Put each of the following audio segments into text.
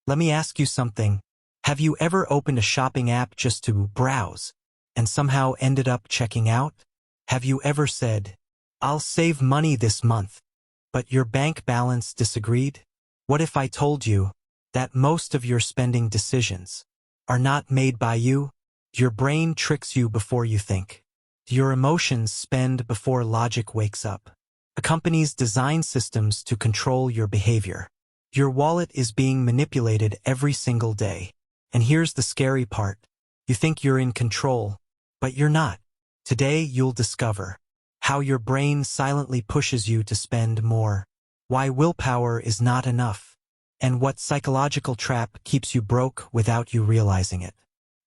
Let me ask you something. Have you ever opened a shopping app just to browse and somehow ended up checking out? Have you ever said, "I'll save money this month," but your bank balance disagreed? What if I told you that most of your spending decisions are not made by you? Your brain tricks you before you think. Your emotions spend before logic wakes up. A company's design systems to control your behavior. Your wallet is being manipulated every single day. And here's the scary part. You think you're in control, but you're not. Today you'll discover how your brain silently pushes you to spend more, why willpower is not enough, and what psychological trap keeps you broke without you realizing it.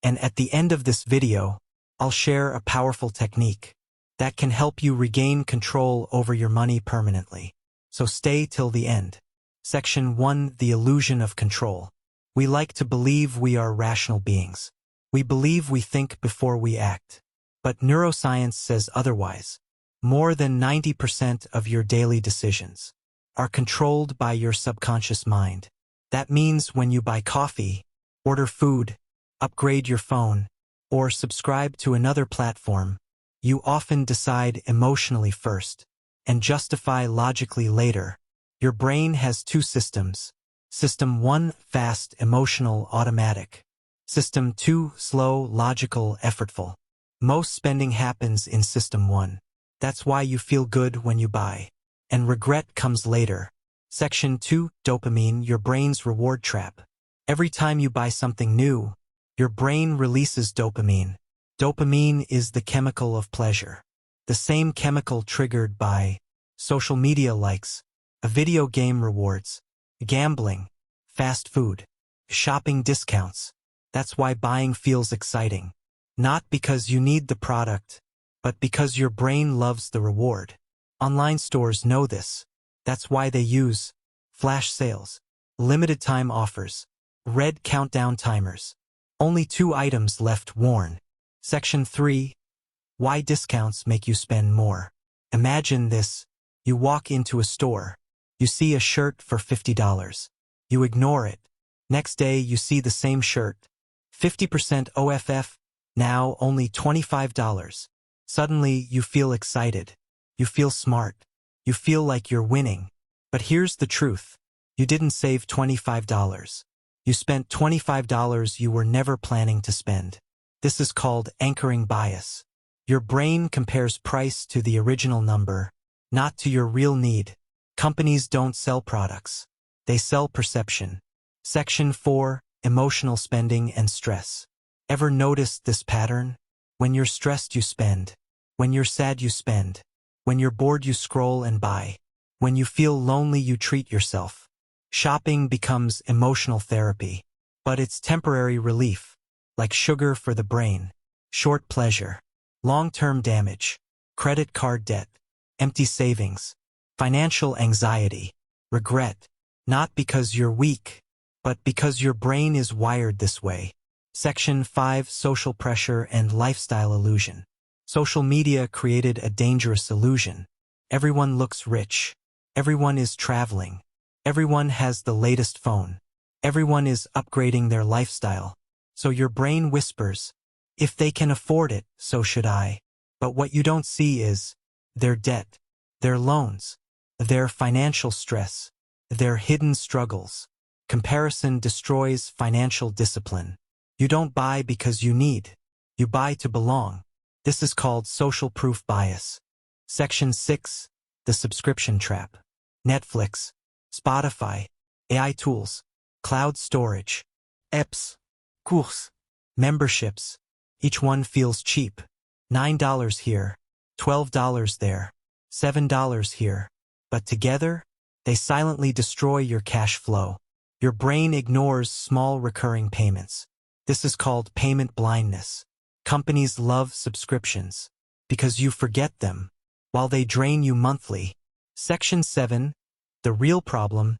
And at the end of this video, I'll share a powerful technique that can help you regain control over your money permanently. So stay till the end. Section 1: The Illusion of Control. We like to believe we are rational beings. We believe we think before we act. But neuroscience says otherwise. More than 90% of your daily decisions are controlled by your subconscious mind. That means when you buy coffee, order food, upgrade your phone, or subscribe to another platform, you often decide emotionally first and justify logically later. Your brain has two systems. System 1, fast, emotional, automatic. System 2, slow, logical, effortful. Most spending happens in System 1. That's why you feel good when you buy, and regret comes later. Section 2, dopamine, your brain's reward trap. Every time you buy something new, your brain releases dopamine. Dopamine is the chemical of pleasure. The same chemical triggered by social media likes, a video game rewards, gambling, fast food, shopping discounts. That's why buying feels exciting. Not because you need the product, but because your brain loves the reward. Online stores know this. That's why they use flash sales, limited time offers, red countdown timers. Only 2 items left worn. Section 3. Why discounts make you spend more. Imagine this. You walk into a store. You see a shirt for $50. You ignore it. Next day you see the same shirt. 50% OFF, now only $25. Suddenly you feel excited. You feel smart. You feel like you're winning. But here's the truth. You didn't save $25. You spent $25 you were never planning to spend. This is called anchoring bias. Your brain compares price to the original number, not to your real need. Companies don't sell products. They sell perception. Section 4, emotional spending and stress. Ever noticed this pattern? When you're stressed, you spend. When you're sad, you spend. When you're bored, you scroll and buy. When you feel lonely, you treat yourself. Shopping becomes emotional therapy. But it's temporary relief, like sugar for the brain. Short pleasure. Long-term damage. Credit card debt. Empty savings. Financial anxiety. Regret. Not because you're weak, but because your brain is wired this way. Section 5, social pressure and lifestyle illusion. Social media created a dangerous illusion. Everyone looks rich. Everyone is traveling. Everyone has the latest phone. Everyone is upgrading their lifestyle. So your brain whispers, if they can afford it, so should I. But what you don't see is their debt, their loans, their financial stress, their hidden struggles. Comparison destroys financial discipline. You don't buy because you need. You buy to belong. This is called social proof bias. Section 6, the subscription trap. Netflix, Spotify, AI tools, cloud storage, apps, courses, memberships. Each one feels cheap. $9 here, $12 there, $7 here. But together, they silently destroy your cash flow. Your brain ignores small recurring payments. This is called payment blindness. Companies love subscriptions because you forget them while they drain you monthly. Section 7, the real problem,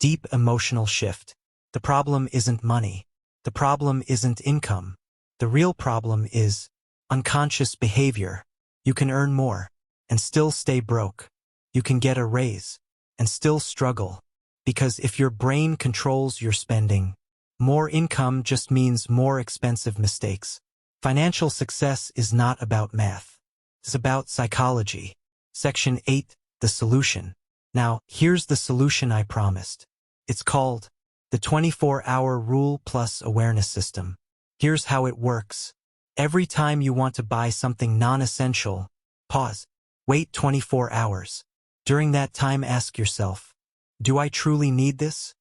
deep emotional shift. The problem isn't money. The problem isn't income. The real problem is unconscious behavior. You can earn more and still stay broke. You can get a raise and still struggle. Because if your brain controls your spending, more income just means more expensive mistakes. Financial success is not about math. It's about psychology. Section 8, the solution. Now, here's the solution I promised. It's called the 24-hour rule plus awareness system. Here's how it works. Every time you want to buy something non-essential, pause. Wait 24 hours. During that time, ask yourself, do I truly need this?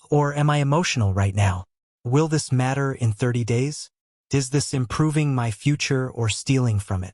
Or am I emotional right now? Will this matter in 30 days? Is this improving my future or stealing from it?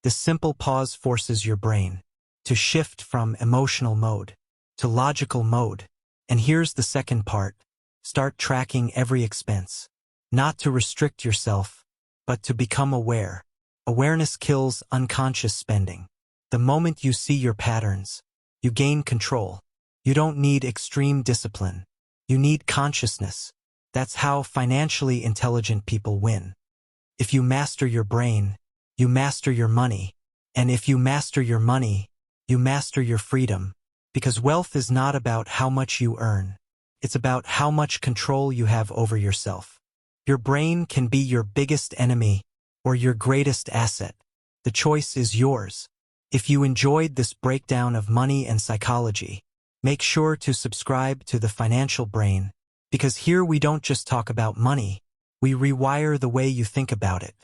This simple pause forces your brain to shift from emotional mode to logical mode. And here's the second part. Start tracking every expense. Not to restrict yourself, but to become aware. Awareness kills unconscious spending. The moment you see your patterns, you gain control. You don't need extreme discipline. You need consciousness. That's how financially intelligent people win. If you master your brain, you master your money. And if you master your money, you master your freedom. Because wealth is not about how much you earn. It's about how much control you have over yourself. Your brain can be your biggest enemy or your greatest asset. The choice is yours. If you enjoyed this breakdown of money and psychology, make sure to subscribe to The Financial Brain, because here we don't just talk about money, we rewire the way you think about it.